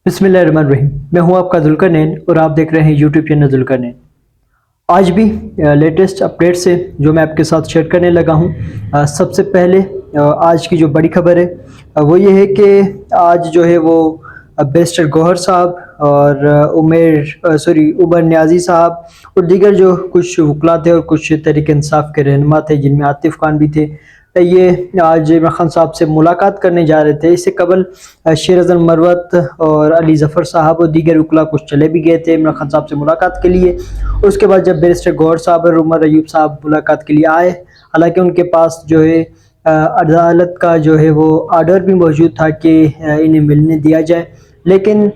बिस्मिल्लाहिर्रहमानिर्रहीम। मैं हूं आपका जुल्करनैन और आप देख रहे हैं यूट्यूब चैनल जुल्करनैन। आज भी लेटेस्ट अपडेट से जो मैं आपके साथ शेयर करने लगा हूं। सबसे पहले आज की जो बड़ी खबर है वो ये है कि आज जो है वो बैरिस्टर गौहर साहब और उमर न्याजी साहब और दीगर जो कुछ वकला थे और कुछ तहरीक इंसाफ के रहनुमा थे, जिनमें आतिफ खान भी थे, ये आज इमरान खान साहब से मुलाकात करने जा रहे थे। इससे कबल शेर अज़म मरवत और अली ज़फ़र साहब और दीगर वकला कुछ चले भी गए थे इमरान खान साहब से मुलाकात के लिए। उसके बाद जब बैरिस्टर गौहर साहब और उमर अयूब साहब मुलाकात के लिए आए, हालांकि उनके पास जो है अदालत का जो है वो आर्डर भी मौजूद था कि इन्हें मिलने दिया जाए, लेकिन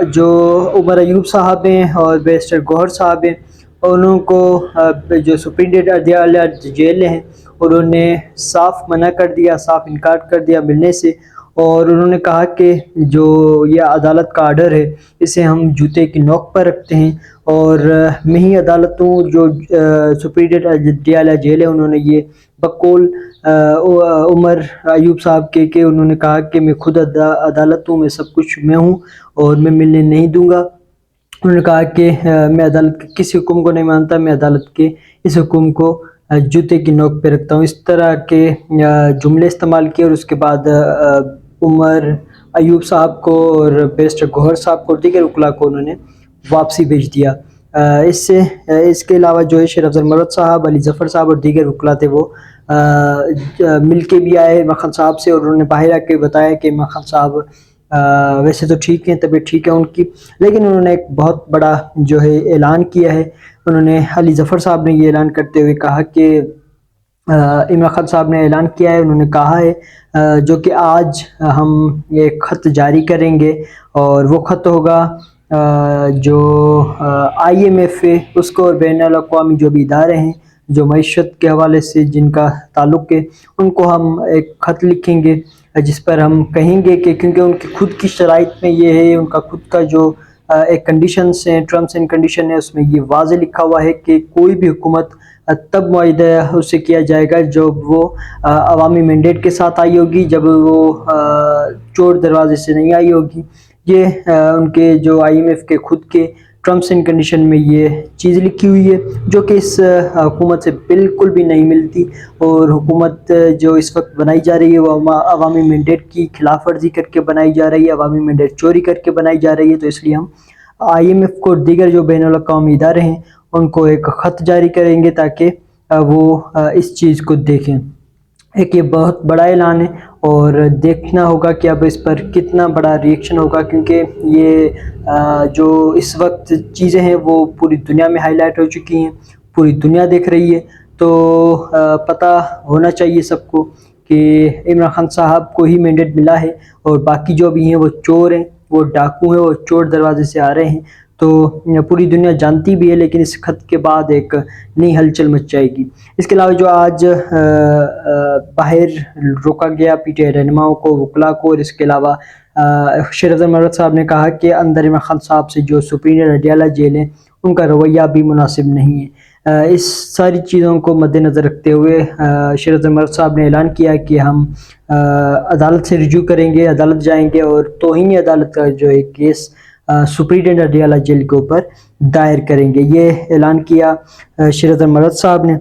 जो उमर अयूब साहब हैं और बैरिस्टर गौहर साहब हैं, उनको जो सुप्रीम जेल हैं उन्होंने साफ मना कर दिया, साफ इनकार कर दिया मिलने से। और उन्होंने कहा कि जो ये अदालत का आर्डर है इसे हम जूते की नोक पर रखते हैं और मही अदालतों जो सुप्रीम जेल है उन्होंने ये बकौल उमर अयूब साहब के उन्होंने कहा कि मैं खुद अदालतों में सब कुछ मैं हूँ और मैं मिलने नहीं दूंगा। उन्होंने कहा कि मैं अदालत के किसी हुक्म को नहीं मानता, मैं अदालत के इस हुक्म को जूते की नोक पे रखता हूँ। इस तरह के जुमले इस्तेमाल किए और उसके बाद उमर अयूब साहब को और बैरिस्टर गौहर साहब को और दीगर वकला को उन्होंने वापसी भेज दिया। इसके अलावा जो है शेर अफजल मरवत साहब, अली ज़फ़र साहब और दीगर वकला थे वो मिल के भी आए इमरान खान साहब से और उन्होंने बाहर आके बताया कि इमरान खान साहब वैसे तो ठीक हैं, तबीयत ठीक है उनकी, लेकिन उन्होंने एक बहुत बड़ा जो है ऐलान किया है। उन्होंने अली ज़फ़र साहब ने ये ऐलान करते हुए कहा कि इमरान खान साहब ने ऐलान किया है, उन्होंने कहा है जो कि आज हम ये ख़त जारी करेंगे और वो ख़त होगा जो IMF है उसको और बैनुल अक़वामी जो भी इदारे हैं जो मईशत के हवाले से जिनका ताल्लुक़ है उनको हम एक ख़त लिखेंगे जिस पर हम कहेंगे कि क्योंकि उनकी खुद की शराइत में ये है, उनका खुद का जो एक कंडीशंस हैं, टर्म्स एंड कंडीशन है, उसमें ये वाज़े लिखा हुआ है कि कोई भी हुकूमत तब मुआहिदा उससे किया जाएगा जब वो अवामी मैंडेट के साथ आई होगी, जब वो चोर दरवाजे से नहीं आई होगी। ये उनके जो IMF के खुद के टर्म्स एंड कंडीशन में ये चीज़ लिखी हुई है जो कि इस हुकूमत से बिल्कुल भी नहीं मिलती। और हुकूमत जो इस वक्त बनाई जा रही है वो अवामी मैंडेट की खिलाफ वर्जी करके बनाई जा रही है, अवामी मैंडेट चोरी करके बनाई जा रही है। तो इसलिए हम IMF को दीगर जो बैनुल अक़वामी इदारे हैं उनको एक ख़त जारी करेंगे ताकि वो इस चीज़ को देखें। एक ये बहुत बड़ा ऐलान है और देखना होगा कि अब इस पर कितना बड़ा रिएक्शन होगा, क्योंकि ये जो इस वक्त चीज़ें हैं वो पूरी दुनिया में हाईलाइट हो चुकी हैं, पूरी दुनिया देख रही है। तो पता होना चाहिए सबको कि इमरान खान साहब को ही मैंडेट मिला है और बाकी जो भी हैं वो चोर हैं, वो डाकू हैं, वो चोर दरवाजे से आ रहे हैं। तो पूरी दुनिया जानती भी है, लेकिन इस खत के बाद एक नई हलचल मच जाएगी। इसके अलावा जो आज बाहर रोका गया PTI रहनुमाओं को, वकला को, और इसके अलावा शेर अज़म मरवत साहब ने कहा कि अंदर इमरान खान साहब से जो सुप्रीम अडियाला जेल है उनका रवैया भी मुनासिब नहीं है। इस सारी चीज़ों को मद्देनज़र रखते हुए शेर अज़म मरवत साहब ने ऐलान किया कि हम अदालत से रिजू करेंगे, अदालत जाएंगे और तौहीन अदालत का जो एक केस सुप्रीम अडियाला जेल के ऊपर दायर करेंगे। ये ऐलान किया शेर अज़म मरवत साहब ने।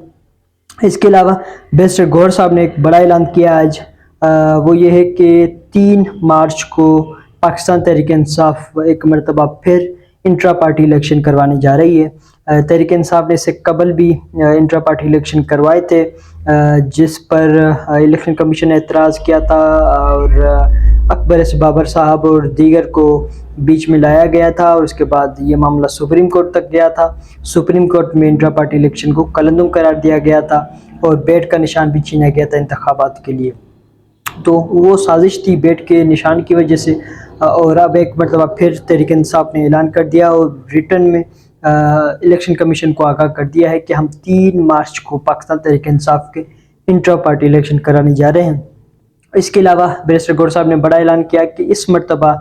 इसके अलावा बैरिस्टर गौहर साहब ने एक बड़ा ऐलान किया आज, वो ये है कि 3 मार्च को पाकिस्तान तहरीक इंसाफ एक मरतबा फिर इंट्रा पार्टी इलेक्शन करवाने जा रही है। तहरीक इंसाफ ने इससे कबल भी इंट्रा पार्टी इलेक्शन करवाए थे जिस पर इलेक्शन कमीशन ने एतराज़ किया था और अकबर बाबर साहब और दीगर को बीच में लाया गया था और उसके बाद ये मामला सुप्रीम कोर्ट तक गया था। सुप्रीम कोर्ट में इंट्रा पार्टी इलेक्शन को कलंदुम करार दिया गया था और बेट का निशान भी छीना गया था इंतखाबात के लिए। तो वो साजिश थी बेट के निशान की वजह से। और अब एक मरतबा फिर तहरीक इंसाफ ने ऐलान कर दिया और रिटर्न में इलेक्शन कमीशन को आगाह कर दिया है कि हम 3 मार्च को पाकिस्तान तहरीक इंसाफ के इंट्रा पार्टी इलेक्शन कराने जा रहे हैं। इसके अलावा बैरिस्टर गौहर साहब ने बड़ा ऐलान किया कि इस मरतबा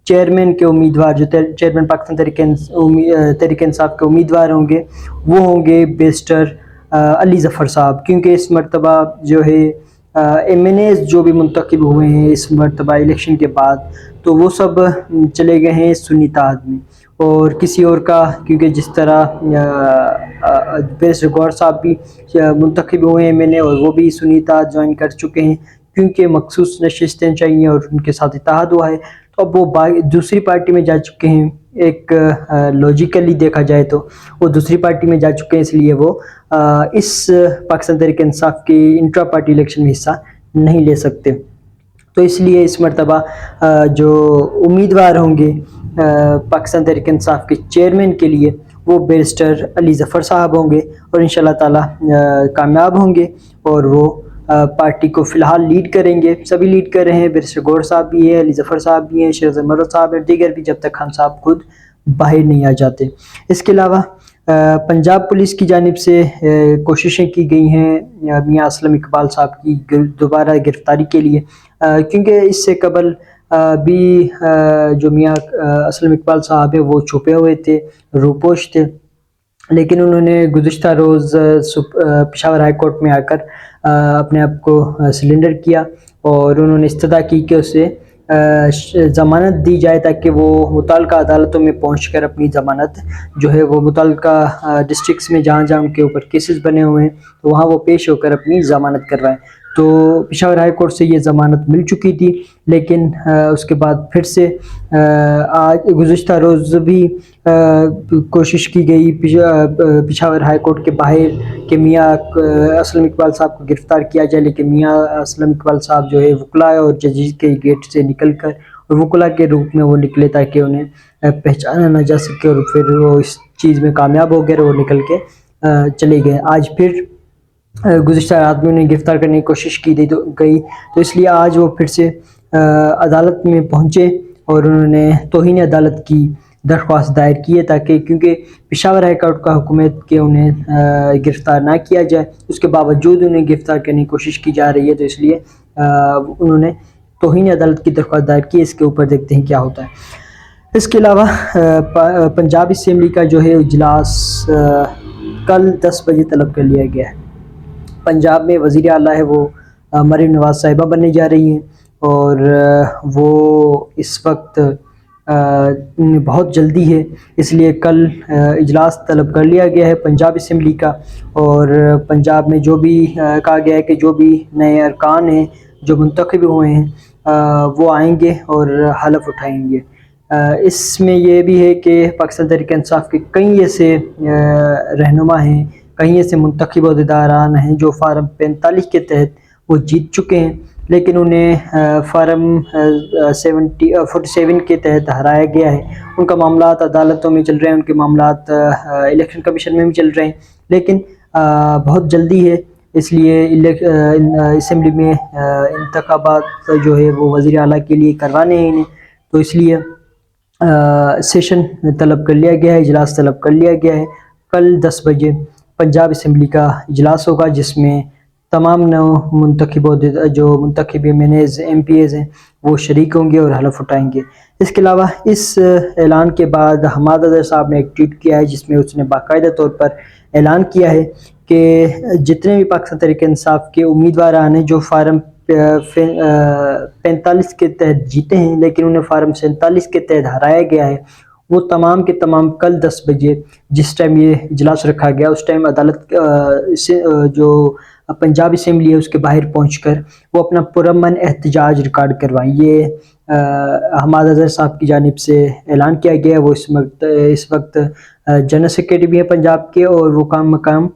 चेयरमैन के उम्मीदवार जो चेयरमैन पाकिस्तान तहरीक इंसाफ के उम्मीदवार होंगे वो होंगे बैरिस्टर अली ज़फ़र साहब, क्योंकि इस मरतबा जो है MNAs जो भी मुंतखब हुए हैं इस मरतबा इलेक्शन के बाद, تو وہ سب چلے گئے ہیں سنی اتحاد میں، اور کسی اور کا، کیونکہ جس طرح بیرسٹر گوہر صاحب بھی منتخب ہوئے ہیں MNA، اور وہ بھی سنی اتحاد جوائن کر چکے ہیں کیونکہ مخصوص نشستیں چاہیے اور ان کے ساتھ اتحاد ہوا ہے، تو اب وہ دوسری پارٹی میں جا چکے ہیں۔ ایک لاجیکلی دیکھا جائے تو وہ دوسری پارٹی میں جا چکے ہیں، اس لیے وہ اس پاکستان تحریک انصاف کی انٹرا پارٹی الیکشن میں حصہ نہیں لے سکتے۔ تو اس لیے اس مرتبہ جو امیدوار ہوں گے پاکستان تحریک انصاف کے چیئرمین کے لیے، وہ بیرسٹر علی ظفر صاحب ہوں گے، اور انشاءاللہ تعالی کامیاب ہوں گے، اور وہ پارٹی کو فی الحال لیڈ کریں گے۔ سبھی لیڈ کر رہے ہیں، بیرسٹر گوہر صاحب بھی ہیں، علی ظفر صاحب بھی ہیں، شیخ مرد صاحب ہیں، دیگر بھی، جب تک خان صاحب خود باہر نہیں آ جاتے۔ اس کے علاوہ پنجاب پولیس کی جانب سے کوششیں کی گئی ہیں میاں اسلم اقبال صاحب کی دوبارہ گرفتاری کے لیے، کیونکہ اس سے قبل بھی جو میاں اسلم اقبال صاحب ہیں وہ چھپے ہوئے تھے، روپوش تھے، لیکن انہوں نے گزشتہ روز پشاور ہائی کورٹ میں آ کر اپنے آپ کو سلنڈر کیا، اور انہوں نے استدعا کی کہ اسے ضمانت دی جائے تاکہ وہ متعلقہ عدالتوں میں پہنچ کر اپنی ضمانت جو ہے وہ متعلقہ ڈسٹرکٹس میں جہاں جہاں ان کے اوپر کیسز بنے ہوئے ہیں تو وہاں وہ پیش ہو کر اپنی ضمانت کروائیں۔ تو پشاور ہائی کورٹ سے یہ ضمانت مل چکی تھی، لیکن اس کے بعد پھر سے آج گزشتہ روز بھی کوشش کی گئی پشاور ہائی کورٹ کے باہر کہ میاں اسلم اقبال صاحب کو گرفتار کیا جائے، لیکن میاں اسلم اقبال صاحب جو ہے وکلاء اور ججز کے گیٹ سے نکل کر، اور وکلاء کے روپ میں وہ نکلے تاکہ انہیں پہچانا نہ جا سکے، اور پھر وہ اس چیز میں کامیاب ہو گئے اور وہ نکل کے چلے گئے۔ آج پھر گزشتہ رات میں انہیں گرفتار کرنے کی کوشش کی گئی، تو اس لیے آج وہ پھر سے عدالت میں پہنچے، اور انہوں نے توہین عدالت کی درخواست دائر کی ہے، تاکہ کیونکہ پشاور ہائی کورٹ کا حکم ہے کہ انہیں گرفتار نہ کیا جائے، اس کے باوجود انہیں گرفتار کرنے کی کوشش کی جا رہی ہے، تو اس لیے انہوں نے توہین عدالت کی درخواست دائر کی ہے۔ اس کے اوپر دیکھتے ہیں کیا ہوتا ہے۔ اس کے علاوہ پنجاب اسمبلی کا جو ہے اجلاس کل 10 بجے طلب کر لیا گیا ہے۔ پنجاب میں وزیر اعلیٰ ہے وہ مریم نواز صاحبہ بننے جا رہی ہیں، اور وہ اس وقت بہت جلدی ہے، اس لیے کل اجلاس طلب کر لیا گیا ہے پنجاب اسمبلی کا، اور پنجاب میں جو بھی کہا گیا ہے کہ جو بھی نئے ارکان ہیں جو منتخب ہوئے ہیں وہ آئیں گے اور حلف اٹھائیں گے۔ اس میں یہ بھی ہے کہ پاکستان تحریک انصاف کے کئی ایسے رہنما ہیں، کئی ایسے منتخب عہدیداران ہیں جو فارم 45 کے تحت وہ جیت چکے ہیں، لیکن انہیں فارم 47 کے تحت ہرایا گیا ہے۔ ان کا معاملات عدالتوں میں چل رہے ہیں، ان کے معاملات الیکشن کمیشن میں بھی چل رہے ہیں، لیکن بہت جلدی ہے، اس لیے اسمبلی میں انتخابات جو ہے وہ وزیر اعلیٰ کے لیے کروانے ہیں انہیں، تو اس لیے سیشن طلب کر لیا گیا ہے، اجلاس طلب کر لیا گیا ہے۔ کل 10 بجے پنجاب اسمبلی کا اجلاس ہوگا، جس میں تمام منتخب جو منتخب MNAs MPAs ہیں وہ شریک ہوں گے اور حلف اٹھائیں گے۔ اس کے علاوہ اس اعلان کے بعد حماد اظہر صاحب نے ایک ٹویٹ کیا ہے، جس میں اس نے باقاعدہ طور پر اعلان کیا ہے کہ جتنے بھی پاکستان تحریک انصاف کے امیدواران ہیں جو فارم 45 کے تحت جیتے ہیں لیکن انہیں فارم 47 کے تحت ہرایا گیا ہے، وہ تمام کے تمام کل 10 بجے جس ٹائم یہ اجلاس رکھا گیا اس ٹائم عدالت جو پنجاب اسمبلی ہے اس کے باہر پہنچ کر وہ اپنا پرامن احتجاج ریکارڈ کروائیں۔ یہ حماد اظہر صاحب کی جانب سے اعلان کیا گیا ہے۔ وہ اس وقت جنرل سیکریٹری بھی ہیں پنجاب کے، اور وہ مقام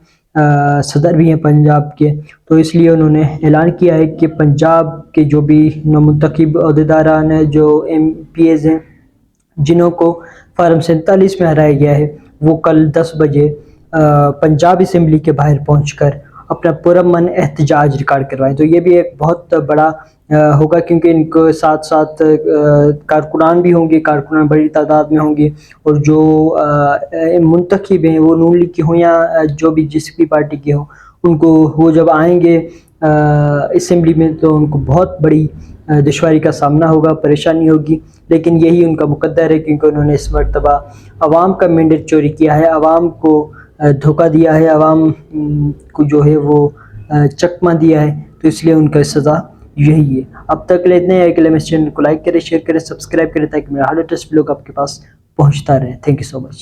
صدر بھی ہیں پنجاب کے، تو اس لیے انہوں نے اعلان کیا ہے کہ پنجاب کے جو بھی نومنتخب عہدیداران ہیں، جو MPAs ہیں جنہوں کو فارم 47 میں ہرایا گیا ہے، وہ کل 10 بجے پنجاب اسمبلی کے باہر پہنچ کر اپنا پرامن احتجاج ریکارڈ کروائیں۔ تو یہ بھی ایک بہت بڑا ہوگا، کیونکہ ان کو ساتھ ساتھ کارکنان بھی ہوں گے، کارکنان بڑی تعداد میں ہوں گے، اور جو منتخب ہیں وہ نون لیگ کے ہوں یا جو بھی جس بھی پارٹی کے ہوں، ان کو وہ جب آئیں گے اسمبلی میں تو ان کو بہت بڑی دشواری کا سامنا ہوگا، پریشانی ہوگی، لیکن یہی ان کا مقدر ہے، کیونکہ انہوں نے اس مرتبہ عوام کا مینڈیٹ چوری کیا ہے، عوام کو دھوکہ دیا ہے، عوام کو جو ہے وہ چکمہ دیا ہے، تو اس لیے ان کا سزا یہی ہے. اب تک کے لیے اتنے ہیں کہ اس چینل کو لائک کریں، شیئر کریں، سبسکرائب کریں تاکہ میرا ہر لیٹسٹ ویڈیو آپ کے پاس پہنچتا رہے. Thank you so much.